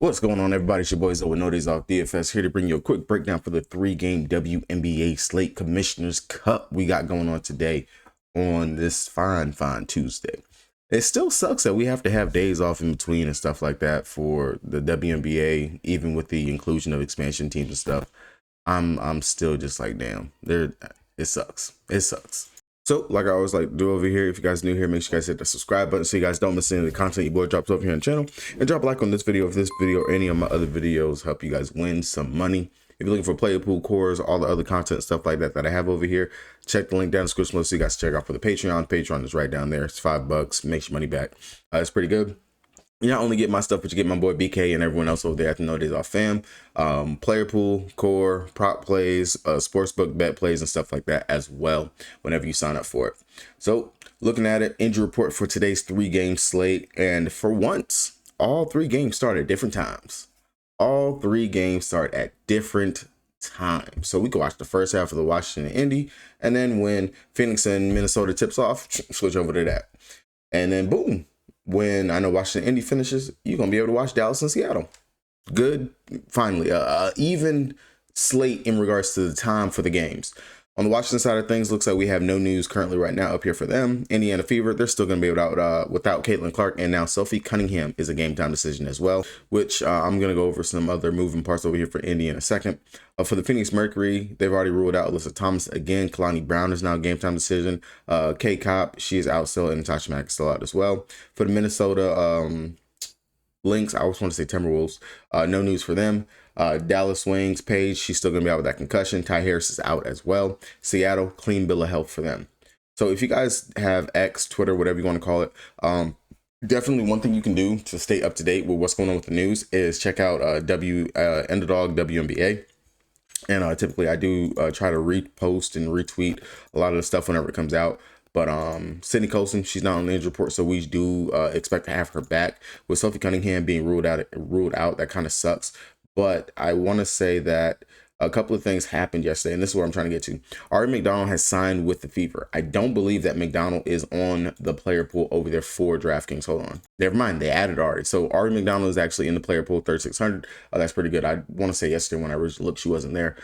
What's going on, everybody? It's your boys Wnba DFS here to bring you a quick breakdown for the 3-game WNBA Slate Commissioner's Cup we got going on today on this fine Tuesday. It still sucks that we have to have days off in between and stuff like that for the WNBA, even with the inclusion of expansion teams and stuff. I'm still just like, damn, it sucks. It sucks. So, like I always like to do over here, if you guys are new here, make sure you guys hit the subscribe button so you guys don't miss any of the content your boy drops over here on the channel. And drop a like on this video if this video or any of my other videos help you guys win some money. If you're looking for player pool cores, all the other content stuff like that I have over here, check the link down in the description below so you guys check out for the Patreon. Patreon is right down there. It's $5. Makes your money back. It's pretty good. You not only get my stuff, but you get my boy BK and everyone else over there at the No Days Off fam. Player pool, core, prop plays, sportsbook bet plays, and stuff like that as well whenever you sign up for it. So looking at it, injury report for today's 3-game slate. And for once, all 3 games start at different times. All 3 games start at different times. So we can watch the first half of the Washington and Indy. And then when Phoenix and Minnesota tips off, switch over to that. And then boom. When I know Washington Indy finishes, you're going to be able to watch Dallas and Seattle. Good. Finally, even slate in regards to the time for the games. On the Washington side of things, looks like we have no news currently right now up here for them. Indiana Fever, they're still going to be without Caitlin Clark, and now Sophie Cunningham is a game time decision as well, which I'm going to go over some other moving parts over here for Indy in a second. For the Phoenix Mercury, they've already ruled out Alyssa Thomas again. Kalani Brown is now a game time decision. Kay Kopp, she is out still, and Natasha Mack is still out as well. For the Minnesota Lynx, I always want to say Timberwolves, no news for them. Dallas Wings, Paige, she's still going to be out with that concussion. Ty Harris is out as well. Seattle, clean bill of health for them. So if you guys have X, Twitter, whatever you want to call it, definitely one thing you can do to stay up to date with what's going on with the news is check out Underdog WNBA. And typically I do try to repost and retweet a lot of the stuff whenever it comes out. But Sydney Colson, she's not on the injury report, so we do expect to have her back. With Sophie Cunningham being ruled out, that kind of sucks. But I want to say that a couple of things happened yesterday, and this is what I'm trying to get to. Ari McDonald has signed with the Fever. I don't believe that McDonald is on the player pool over there for DraftKings. Hold on. Never mind. They added Ari. So Ari McDonald is actually in the player pool 3600. That's pretty good. I want to say yesterday when I originally looked, she wasn't there.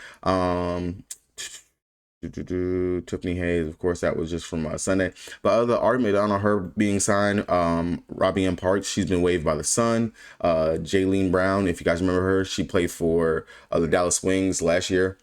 Tiffany Hayes, of course, that was just from Sunday. But other Ari McDonald, her being signed, Robbie M. Parks, she's been waived by the Sun. Jaylene Brown, if you guys remember her, she played for the Dallas Wings last year.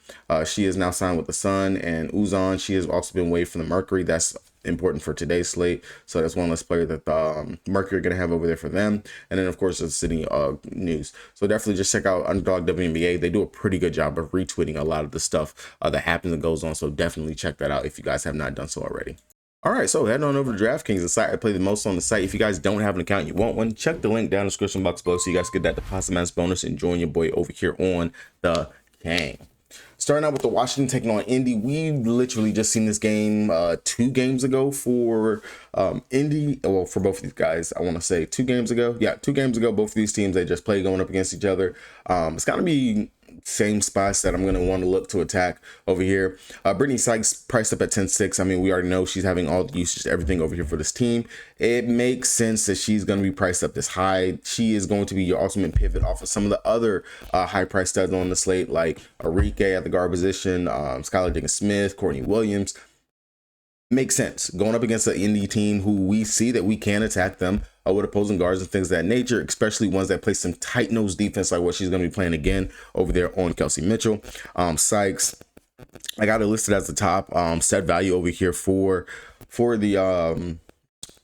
She is now signed with the Sun. And Uzon, she has also been waived from the Mercury. That's important for today's slate, so that's one less player that the Mercury are going to have over there for them. And then of course the Sydney news, so definitely just check out Underdog WNBA. They do a pretty good job of retweeting a lot of the stuff that happens and goes on, so definitely check that out if you guys have not done so already. All right, so heading on over to DraftKings, the site I play the most on the site. If you guys don't have an account, you want one, check the link down in the description box below so you guys get that deposit match bonus and join your boy over here on the game. Starting out with the Washington taking on Indy. We literally just seen this game 2 games ago for Indy. Well, for both of these guys, I want to say 2 games ago. Yeah, 2 games ago, both of these teams, they just played going up against each other. It's going to be same spots that I'm going to want to look to attack over here. Brittany Sykes priced up at 10-6. I mean, we already know she's having all the usage, everything over here for this team. It makes sense that she's going to be priced up this high. She is going to be your ultimate pivot off of some of the other high price studs on the slate, like Arike at the guard position, Skylar Diggins-Smith, Courtney Williams. Makes sense going up against an Indy team who we see that we can attack them with opposing guards and things of that nature, especially ones that play some tight-nosed defense like what she's going to be playing again over there on Kelsey Mitchell. Sykes, I got it listed as the top set value over here for the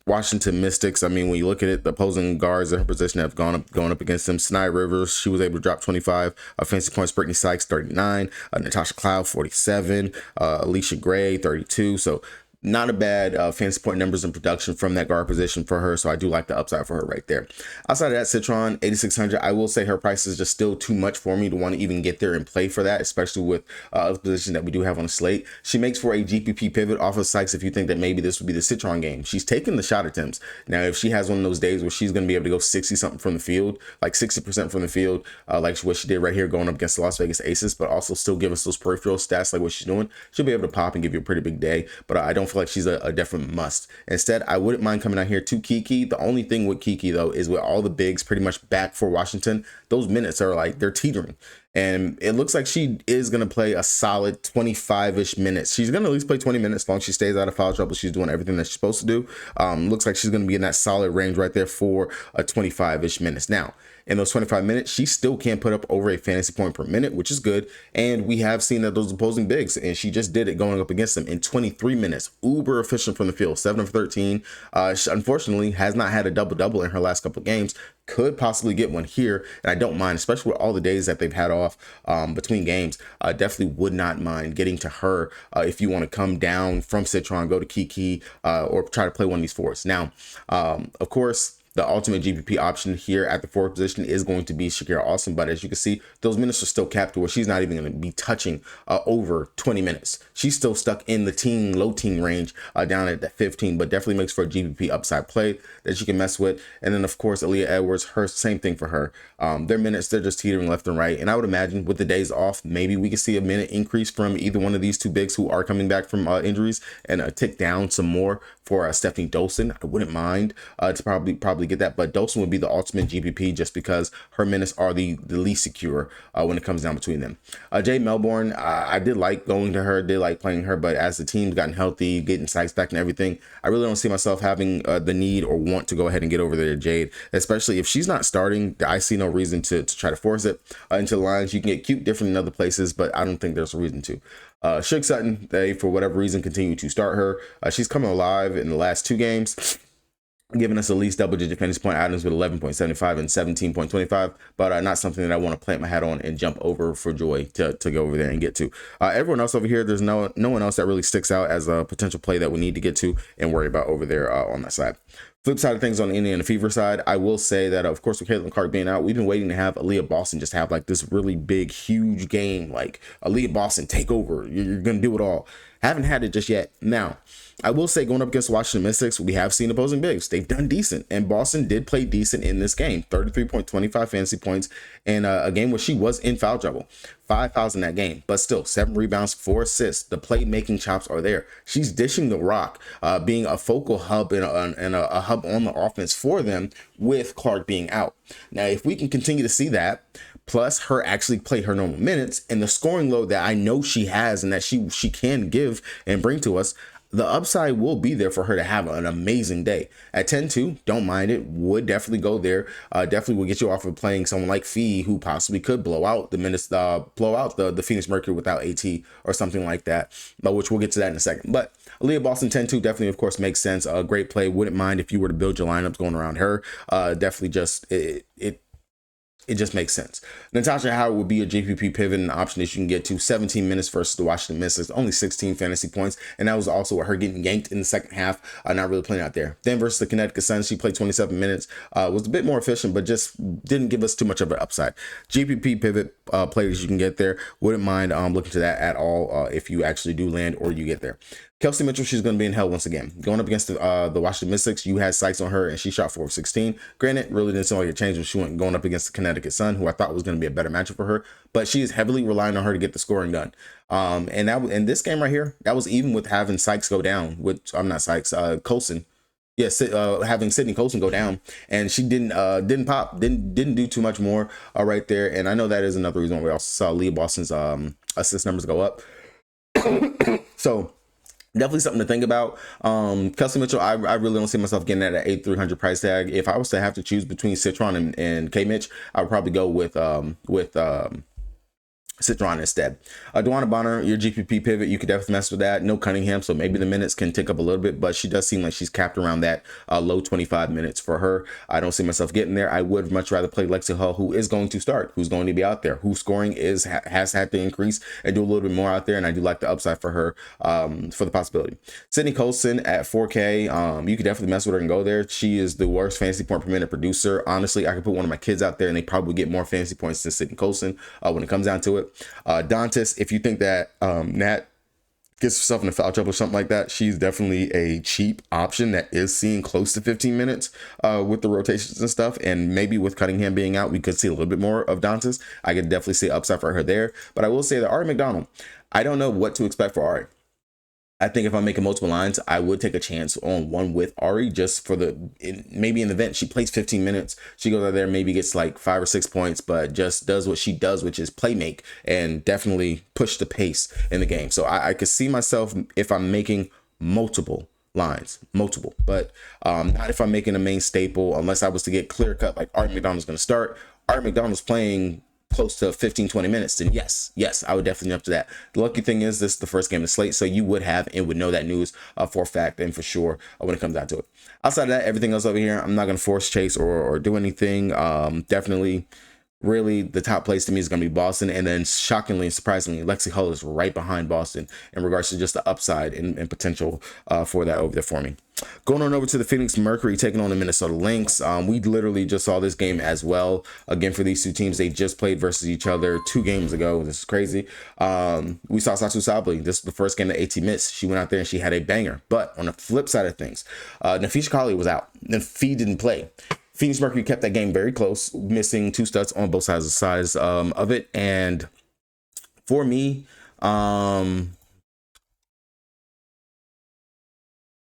Washington Mystics. I mean, when you look at it, the opposing guards at her position have going up against them. Sinai Rivers, she was able to drop 25 fantasy points. Brittany Sykes 39, Natasha Cloud 47, Alicia Gray 32. So not a bad fantasy point numbers and production from that guard position for her. So I do like the upside for her right there. Outside of that, Citron 8,600. I will say her price is just still too much for me to want to even get there and play for that, especially with other positions that we do have on the slate. She makes for a GPP pivot off of Sykes if you think that maybe this would be the Citron game. She's taking the shot attempts. Now, if she has one of those days where she's going to be able to go 60 something from the field, like 60% from the field, like what she did right here going up against the Las Vegas Aces, but also still give us those peripheral stats like what she's doing, she'll be able to pop and give you a pretty big day. But I don't feel feel like she's a definite must. Instead, I wouldn't mind coming out here to Kiki. The only thing with Kiki, though, is with all the bigs pretty much back for Washington, those minutes are like, they're teetering. And it looks like she is going to play a solid 25-ish minutes. She's going to at least play 20 minutes as long as she stays out of foul trouble. She's doing everything that she's supposed to do. Looks like she's going to be in that solid range right there for a 25-ish minutes. Now, in those 25 minutes, she still can't put up over a fantasy point per minute, which is good. And we have seen that those opposing bigs, and she just did it going up against them in 23 minutes. Uber efficient from the field, 7 of 13. She unfortunately has not had a double-double in her last couple of games. Could possibly get one here, and I don't mind, especially with all the days that they've had off between games. Definitely would not mind getting to her if you want to come down from Citron, go to Kiki, or try to play one of these fours. Now, of course, the ultimate GPP option here at the forward position is going to be Shakira Austin, but as you can see, those minutes are still capped to where she's not even going to be touching over 20 minutes. She's still stuck in the low teen range down at that 15, but definitely makes for a GPP upside play that you can mess with. And then, of course, Aaliyah Edwards, same thing for her. Their minutes, they're just teetering left and right. And I would imagine with the days off, maybe we could see a minute increase from either one of these two bigs who are coming back from injuries, and tick down some more for Stephanie Dolson. I wouldn't mind to probably get that, but Dolson would be the ultimate GPP just because her minutes are the least secure when it comes down between them. Jade Melbourne, I did like going to her, did like playing her, but as the team's gotten healthy, getting Sykes back and everything, I really don't see myself having the need or want to go ahead and get over there to Jade, especially if she's not starting. I see no reason to try to force it into the lines. You can get cute different in other places, but I don't think there's a reason to. Shug Sutton, they, for whatever reason, continue to start her. She's coming alive in the last 2 games, giving us at least double-digit fantasy point items with 11.75 and 17.25, but not something that I want to plant my hat on and jump over for joy to go over there and get to. Everyone else over here, there's no one else that really sticks out as a potential play that we need to get to and worry about over there on that side. Flip side of things on the Indiana Fever side, I will say that, of course, with Caitlin Clark being out, we've been waiting to have Aaliyah Boston just have like this really big, huge game, like Aaliyah Boston take over. You're going to do it all. Haven't had it just yet. Now, I will say going up against Washington Mystics, we have seen opposing bigs. They've done decent, and Boston did play decent in this game. 33.25 fantasy points, and a game where she was in foul trouble. 5 fouls in that game, but still 7 rebounds, 4 assists. The playmaking chops are there. She's dishing the rock, being a focal hub and a hub on the offense for them with Clark being out. Now, if we can continue to see that, plus her actually play her normal minutes and the scoring load that I know she has and that she can give and bring to us, the upside will be there for her to have an amazing day. At 10-2, don't mind it. Would definitely go there. Definitely will get you off of playing someone like Fee, who possibly could blow out the minutes, blow out the Phoenix Mercury without AT or something like that, which we'll get to that in a second. But Aaliyah Boston 10-2 definitely, of course, makes sense. A great play. Wouldn't mind if you were to build your lineups going around her. Definitely just it just makes sense. Natasha Howard would be a JPP pivot and option that you can get to. 17 minutes versus the Washington Mystics, only 16 fantasy points, and that was also her getting yanked in the second half, not really playing out there. Then versus the Connecticut Sun, she played 27 minutes, was a bit more efficient, but just didn't give us too much of an upside. JPP pivot players you can get there. Wouldn't mind looking to that at all if you actually do land or you get there. Kelsey Mitchell, she's going to be in hell once again. Going up against the Washington Mystics, you had Sykes on her, and she shot 4 of 16. Granted, really didn't seem like a change when she went going up against the Connecticut Sun, who I thought was going to be a better matchup for her, but she is heavily relying on her to get the scoring done. And that in this game right here, that was even with having Sykes go down, which I'm not Sykes, Colson. Yes, having Sydney Colson go down, and she didn't pop, didn't do too much more right there. And I know that is another reason why we also saw Leah Boston's assist numbers go up. So definitely something to think about. Kelsey Mitchell, I really don't see myself getting at an 8,300 price tag. If I was to have to choose between Citron and K Mitch, I would probably go with Citron instead. Dwana Bonner, your GPP pivot, you could definitely mess with that. No Cunningham, so maybe the minutes can tick up a little bit, but she does seem like she's capped around that low 25 minutes for her. I don't see myself getting there. I would much rather play Lexi Hull, who is going to start, who's going to be out there, whose scoring has had to increase and do a little bit more out there, and I do like the upside for her for the possibility. Sydney Colson at 4K, you could definitely mess with her and go there. She is the worst fantasy point per minute producer. Honestly, I could put one of my kids out there and they probably get more fantasy points than Sydney Colson when it comes down to it. Dantas, if you think that Nat gets herself in a foul trouble or something like that, she's definitely a cheap option that is seeing close to 15 minutes with the rotations and stuff. And maybe with Cunningham being out, we could see a little bit more of Dantas. I could definitely see upside for her there. But I will say that Ari McDonald, I don't know what to expect for Ari. I think if I'm making multiple lines, I would take a chance on one with Ari just for maybe in the event she plays 15 minutes. She goes out there, maybe gets like 5 or 6 points, but just does what she does, which is play make and definitely push the pace in the game. So I could see myself if I'm making multiple lines, but not if I'm making a main staple, unless I was to get clear cut like Art McDonald's going to start. Art McDonald's playing close to 15-20 minutes, then yes, I would definitely jump to that. The lucky thing is this is the first game of the slate, so you would have and would know that news for a fact and for sure when it comes down to it. Outside of that, everything else over here, I'm not going to force chase or do anything. Definitely really the top place to me is going to be Boston, and then shockingly and surprisingly, Lexi Hull is right behind Boston in regards to just the upside and potential for that over there for me. Going on over to the Phoenix Mercury taking on the Minnesota Lynx. We literally just saw this game as well. Again, for these two teams, they just played versus each other 2 games ago. This is crazy. We saw Satu Sabli. This is the first game that AT missed. She went out there and she had a banger. But on the flip side of things, Nafisha Kali was out. Nafi didn't play. Phoenix Mercury kept that game very close, missing 2 studs on both sides of it. And for me,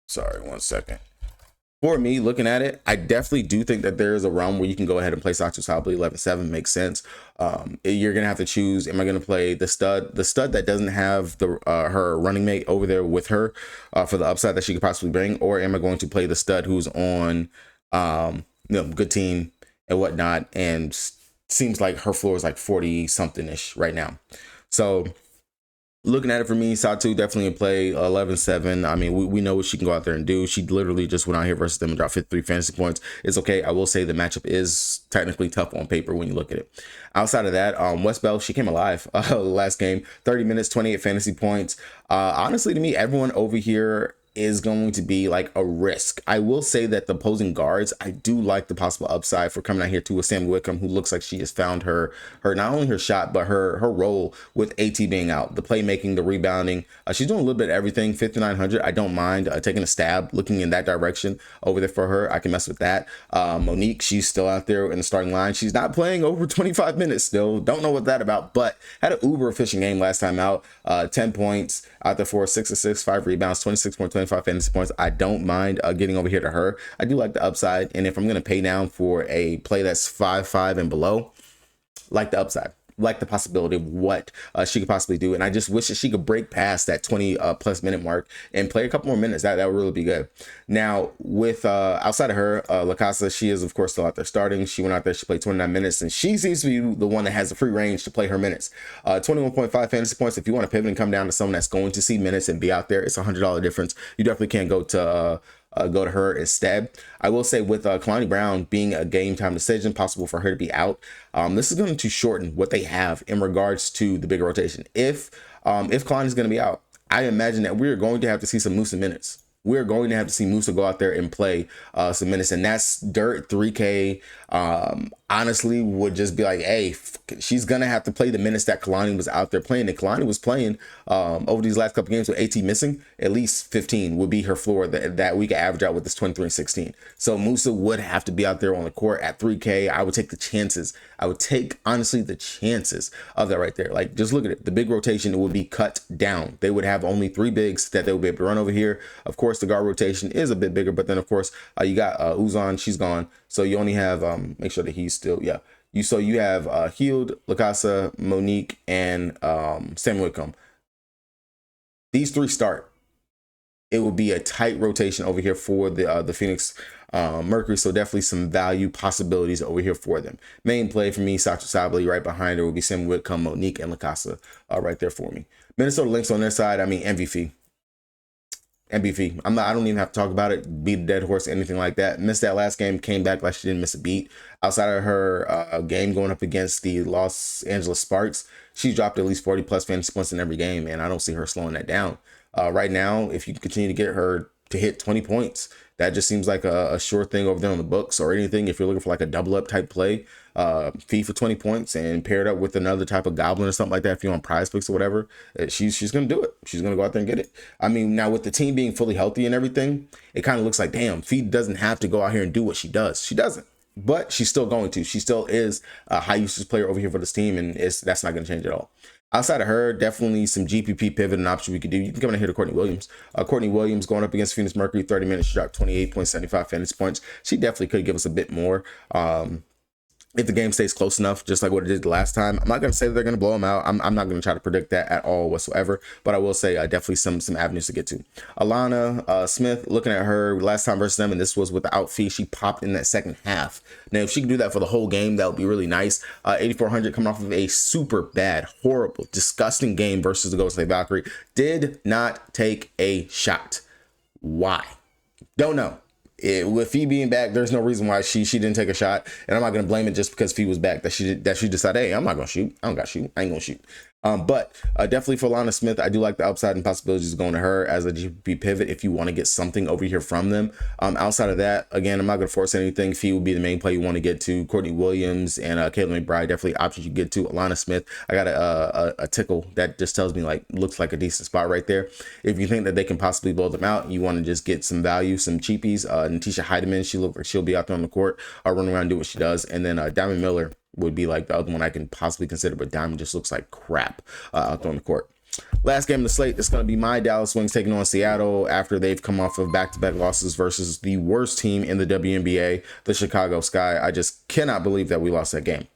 sorry, 1 second. For me, looking at it, I definitely do think that there is a realm where you can go ahead and play Satu Sabli 11-7. Makes sense. You're gonna have to choose: am I gonna play the stud that doesn't have the her running mate over there with her for the upside that she could possibly bring, or am I going to play the stud who's on good team and whatnot, and seems like her floor is like 40 something ish right now. So looking at it for me, Satu definitely in play 11-7. I mean, we know what she can go out there and do. She literally just went out here versus them and dropped 53 fantasy points. It's okay. I will say the matchup is technically tough on paper when you look at it. Outside of that, West Bell, she came alive last game, 30 minutes, 28 fantasy points. Honestly, to me, everyone over here is going to be like a risk. I will say that the opposing guards, I do like the possible upside for coming out here too with Sam Wickham, who looks like she has found her not only her shot, but her role with AT being out, the playmaking, the rebounding. She's doing a little bit of everything. 5,900. I don't mind taking a stab, looking in that direction over there for her. I can mess with that. Monique, she's still out there in the starting line. She's not playing over 25 minutes still. Don't know what that about, but had an uber efficient game last time out. 10 points out there for 6 assists, 5 rebounds, 26.25 fantasy points. I don't mind getting over here to her. I do like the upside, and if I'm going to pay down for a play that's 5-5 and below, like the upside, like the possibility of what she could possibly do. And I just wish that she could break past that 20 plus minute mark and play a couple more minutes. That would really be good. Now with outside of her, La Casa, she is of course still out there starting. She went out there, she played 29 minutes, and she seems to be the one that has the free range to play her minutes. 21.5 fantasy points. If you want to pivot and come down to someone that's going to see minutes and be out there, it's $100 difference. You definitely can't go to her instead. I will say with Kalani Brown being a game time decision, possible for her to be out, this is going to shorten what they have in regards to the bigger rotation. If Kalani is going to be out, I imagine that we're going to have to see some Musa minutes. We're going to have to see Musa go out there and play some minutes, and that's dirt 3K. Honestly, would just be like, hey, she's gonna have to play the minutes that Kalani was out there playing. And Kalani was playing over these last couple games with AT missing. At least 15 would be her floor that we could average out with this 23 and 16. So Musa would have to be out there on the court at 3K. I would take the chances. I would take, honestly, the chances of that right there. Like, just look at it. The big rotation would be cut down. They would have only 3 bigs that they would be able to run over here. Of course, the guard rotation is a bit bigger, but then of course you got Uzan. She's gone, so you only have make sure that he's still you have Healed, La Casa, Monique, and Sam Wickham. These 3 start. It will be a tight rotation over here for the Phoenix Mercury, so definitely some value possibilities over here for them. Main play for me, Satu Sabli. Right behind her will be Sam Wickham, Monique, and La Casa right there for me. Minnesota Lynx on their side, I mean MVP. I don't even have to talk about it, beat a dead horse, anything like that. Missed that last game, came back like she didn't miss a beat. Outside of her game going up against the Los Angeles Sparks, she dropped at least 40 plus fantasy points in every game, and I don't see her slowing that down. Right now, if you continue to get her to hit 20 points, that just seems like a sure thing over there on the books or anything. If you're looking for like a double up type play, fee for 20 points and paired up with another type of goblin or something like that, if you're on Prize Picks or whatever, she's going to do it. She's going to go out there and get it. I mean, now with the team being fully healthy and everything, it kind of looks like, damn, Fee doesn't have to go out here and do what she does. She doesn't. But she's still going to. She still is a high usage player over here for this team, and that's not going to change at all. Outside of her, definitely some GPP pivot and option we could do. You can come in here to Courtney Williams. Courtney Williams going up against Phoenix Mercury, 30 minutes, she dropped 28.75 fantasy points. She definitely could give us a bit more. If the game stays close enough, just like what it did the last time. I'm not going to say that they're going to blow them out. I'm not going to try to predict that at all whatsoever, but I will say definitely some avenues to get to. Alana Smith, looking at her last time versus them, and this was without fee. She popped in that second half. Now, if she can do that for the whole game, that would be really nice. 8,400 coming off of a super bad, horrible, disgusting game versus the Golden State Valkyrie. Did not take a shot. Why? Don't know. With Fee being back, there's no reason why she didn't take a shot, and I'm not gonna blame it just because Fee was back that she decided, hey, I'm not gonna shoot. I don't got to shoot. I ain't gonna shoot. But definitely for Alana Smith, I do like the upside and possibilities going to her as a GPP pivot if you want to get something over here from them. Outside of that, again, I'm not going to force anything. Fee will be the main play you want to get to. Courtney Williams and Caitlin McBride, definitely options you get to. Alana Smith, I got a tickle that just tells me like looks like a decent spot right there. If you think that they can possibly blow them out, you want to just get some value, some cheapies. Natisha Heidemann, she'll be out there on the court, run around, do what she does, and then Diamond Miller would be like the other one I can possibly consider, but Diamond just looks like crap out there on the court. Last game of the slate is going to be my Dallas Wings taking on Seattle after they've come off of back-to-back losses versus the worst team in the WNBA, the Chicago Sky. I just cannot believe that we lost that game.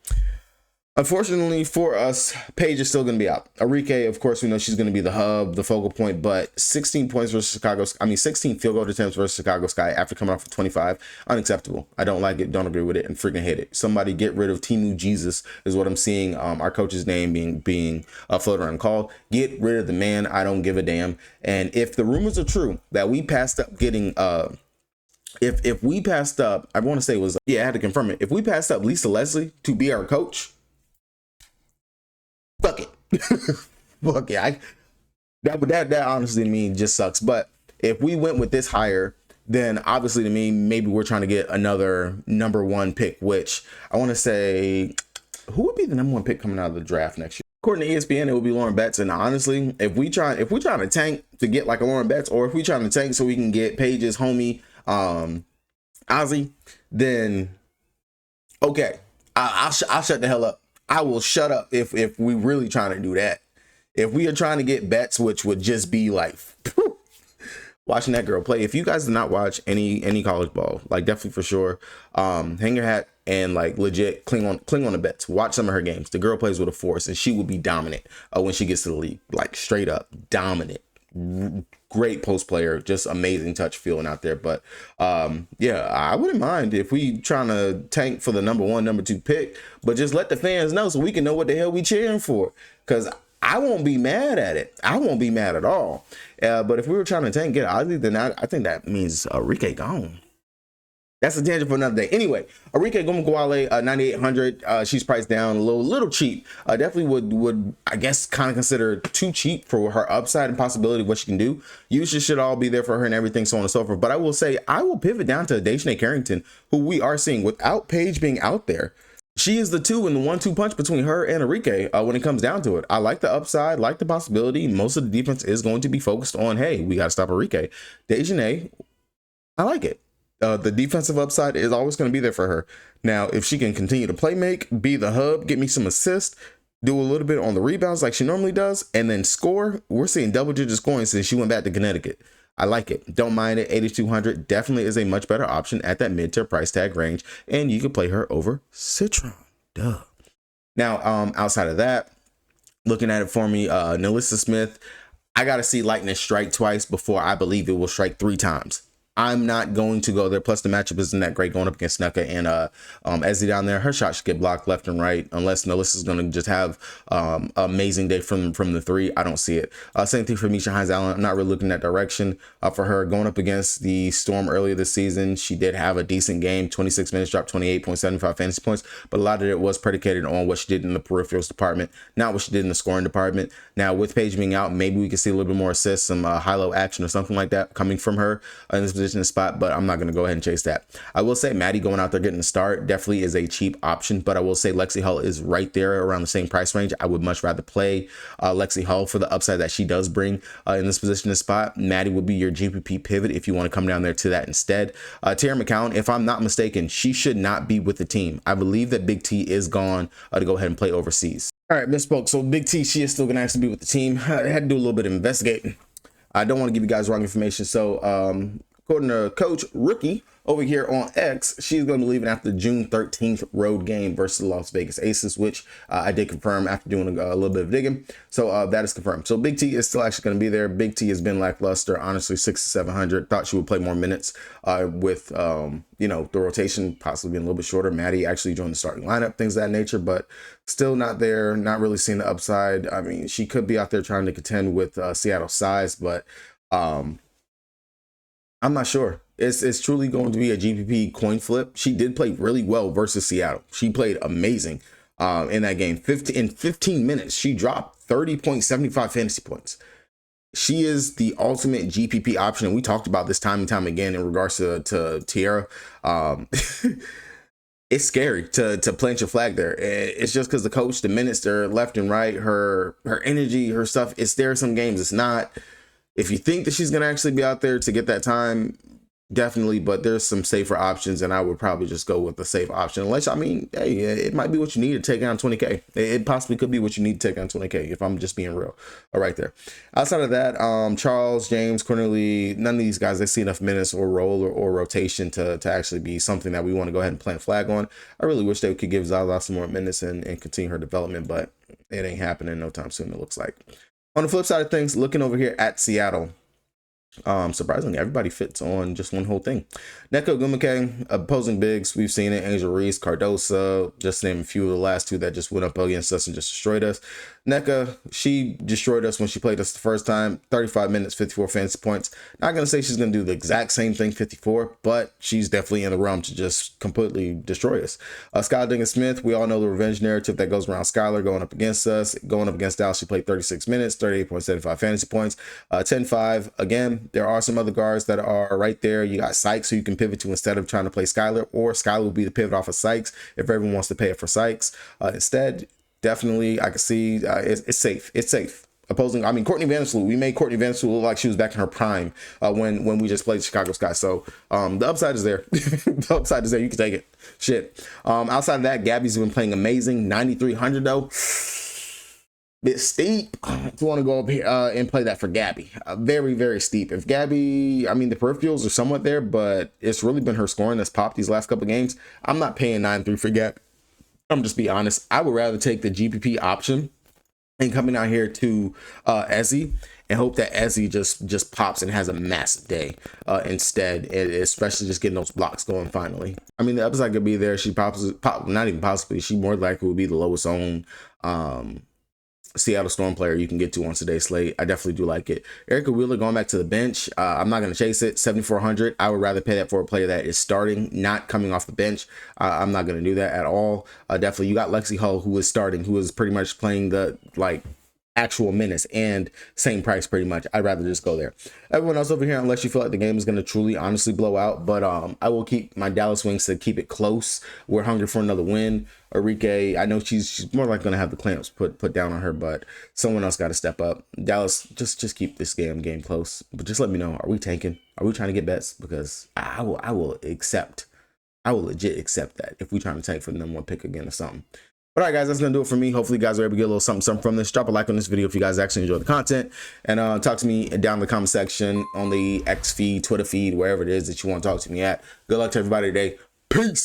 Unfortunately for us, Paige is still going to be out. Arike, of course, we know she's going to be the hub, the focal point, but 16 points versus 16 field goal attempts versus Chicago Sky after coming off of 25, unacceptable. I don't like it, don't agree with it, and freaking hate it. Somebody get rid of Timu Jesus is what I'm seeing. Our coach's name being floated around called. Get rid of the man. I don't give a damn. And if the rumors are true that we passed up getting if we passed up, I want to say it was, I had to confirm it. If we passed up Lisa Leslie to be our coach, fuck it. Fuck it. That honestly to me just sucks. But if we went with this hire, then obviously to me, maybe we're trying to get another #1 pick, which I want to say, who would be the #1 pick coming out of the draft next year? According to ESPN, it would be Lauren Betts. And honestly, if we're trying to tank to get like a Lauren Betts, or if we're trying to tank so we can get Paige's homie, Ozzy, then okay, I'll shut the hell up. I will shut up if we really trying to do that. If we are trying to get bets, which would just be like watching that girl play. If you guys did not watch any college ball, like definitely for sure, hang your hat and like legit cling on the bets. Watch some of her games. The girl plays with a force, and she will be dominant when she gets to the league. Like straight up dominant. Great post player, just amazing touch feeling out there. But I wouldn't mind if we trying to tank for the #1, #2 pick, but just let the fans know so we can know what the hell we cheering for, because I won't be mad at it. I won't be mad at all. But if we were trying to tank get Ozzy, then I think that means Arike gone. That's a tangent for another day. Anyway, Arike Gomagwale, 9,800. She's priced down a little cheap. Definitely would I guess kind of consider too cheap for her upside and possibility of what she can do. Usage should all be there for her and everything, so on and so forth. But I will say I will pivot down to Dejanay Carrington, who we are seeing without Paige being out there. She is the 2 and the 1-2 punch between her and Arike when it comes down to it. I like the upside, like the possibility. Most of the defense is going to be focused on, hey, we got to stop Arike. Dejanay, I like it. The defensive upside is always going to be there for her. Now, if she can continue to play make, be the hub, get me some assists, do a little bit on the rebounds like she normally does, and then score, we're seeing double-digit scoring since she went back to Connecticut. I like it. Don't mind it. 8,200 definitely is a much better option at that mid-tier price tag range, and you can play her over Citron. Duh. Now, outside of that, looking at it for me, Nalissa Smith, I got to see lightning strike twice before I believe it will strike 3 times. I'm not going to go there. Plus, the matchup isn't that great going up against Snuka and Ezzy down there. Her shot should get blocked left and right unless Nalissa's going to just have amazing day from the 3. I don't see it. Same thing for Misha Hines-Allen. I'm not really looking that direction for her. Going up against the Storm earlier this season, she did have a decent game. 26 minutes, dropped 28.75 fantasy points. But a lot of it was predicated on what she did in the peripherals department, not what she did in the scoring department. Now, with Paige being out, maybe we can see a little bit more assists, some high-low action or something like that coming from her in this position spot, but I'm not going to go ahead and chase that. I will say Maddie going out there getting the start definitely is a cheap option, but I will say Lexi Hull is right there around the same price range. I would much rather play Lexi Hull for the upside that she does bring in this position spot. Maddie would be your GPP pivot if you want to come down there to that instead. Tara McCown, if I'm not mistaken, she should not be with the team. I believe that Big T is gone to go ahead and play overseas. All right, misspoke. So Big T, she is still going to actually be with the team. I had to do a little bit of investigating. I don't want to give you guys wrong information. So according to Coach Rookie over here on X, she's going to be leaving after the June 13th road game versus the Las Vegas Aces, which I did confirm after doing a little bit of digging. So that is confirmed. So Big T is still actually going to be there. Big T has been lackluster, honestly, 600 to 700. Thought she would play more minutes with, you know, the rotation possibly being a little bit shorter. Maddie actually joined the starting lineup, things of that nature, but still not there. Not really seeing the upside. I mean, she could be out there trying to contend with Seattle size, but I'm not sure. It's truly going to be a GPP coin flip. She did play really well versus Seattle. She played amazing in that game. In 15 minutes, she dropped 30.75 fantasy points. She is the ultimate GPP option, and we talked about this time and time again in regards to Tiara. It's scary to plant your flag there. It's just because the coach, the minutes, they're left and right. Her energy, her stuff, it's there some games. It's not. If you think that she's going to actually be out there to get that time, definitely, but there's some safer options, and I would probably just go with the safe option. Unless, I mean, hey, it might be what you need to take down 20K. It possibly could be what you need to take down 20K, if I'm just being real. Right there. Outside of that, Charles, James, Cornelie, none of these guys, they see enough minutes or role or rotation to actually be something that we want to go ahead and plant flag on. I really wish they could give Zaza some more minutes and continue her development, but it ain't happening no time soon, it looks like. On the flip side of things, looking over here at Seattle, surprisingly, everybody fits on just one whole thing. Neko Gumake, opposing bigs, we've seen it. Angel Reese, Cardosa, just name a few of the last two that just went up against us and just destroyed us. Neka, she destroyed us when she played us the first time. 35 minutes, 54 fantasy points. Not going to say she's going to do the exact same thing, 54, but she's definitely in the realm to just completely destroy us. Skylar Diggins-Smith, we all know the revenge narrative that goes around Skylar going up against us. Going up against Dallas, she played 36 minutes, 38.75 fantasy points, 10-5. Again, there are some other guards that are right there. You got Sykes, who you can pivot to instead of trying to play Skylar, or Skylar will be the pivot off of Sykes if everyone wants to pay it for Sykes. Instead, definitely, I can see it's safe. It's safe. Opposing, I mean, Courtney Vandersloot. We made Courtney Vandersloot look like she was back in her prime when we just played Chicago Sky. So the upside is there. The upside is there. You can take it. Shit. Outside of that, Gabby's been playing amazing. 9,300 though. Bit steep. If you want to go up here and play that for Gabby, very, very steep. If Gabby, I mean, the peripherals are somewhat there, but it's really been her scoring that's popped these last couple of games. I'm not paying 9.3 for Gabby. I'm just be honest. I would rather take the GPP option and coming out here to Ezzy and hope that Ezzy just pops and has a massive day instead, and especially just getting those blocks going finally. I mean, the upside could be there. She not even possibly. She more likely will be the lowest owned Seattle Storm player you can get to on today's slate. I definitely do like it. Erica Wheeler going back to the bench. I'm not going to chase it. 7,400. I would rather pay that for a player that is starting, not coming off the bench. I'm not going to do that at all. Definitely, you got Lexi Hull, who is starting, who is pretty much playing the actual minutes and same price pretty much. I'd rather just go there. Everyone else over here, unless you feel like the game is going to truly honestly blow out, but I will keep my Dallas Wings to keep it close. We're hungry for another win. Enrique, I know she's more like going to have the clamps put down on her, but someone else got to step up. Dallas, just keep this game close, but just let me know, are we tanking? Are we trying to get bets? Because I will legit accept that if we're trying to tank for the number one pick again or something. All right, guys, that's going to do it for me. Hopefully, you guys are able to get a little something from this. Drop a like on this video if you guys actually enjoy the content. And talk to me down in the comment section on the X feed, Twitter feed, wherever it is that you want to talk to me at. Good luck to everybody today. Peace.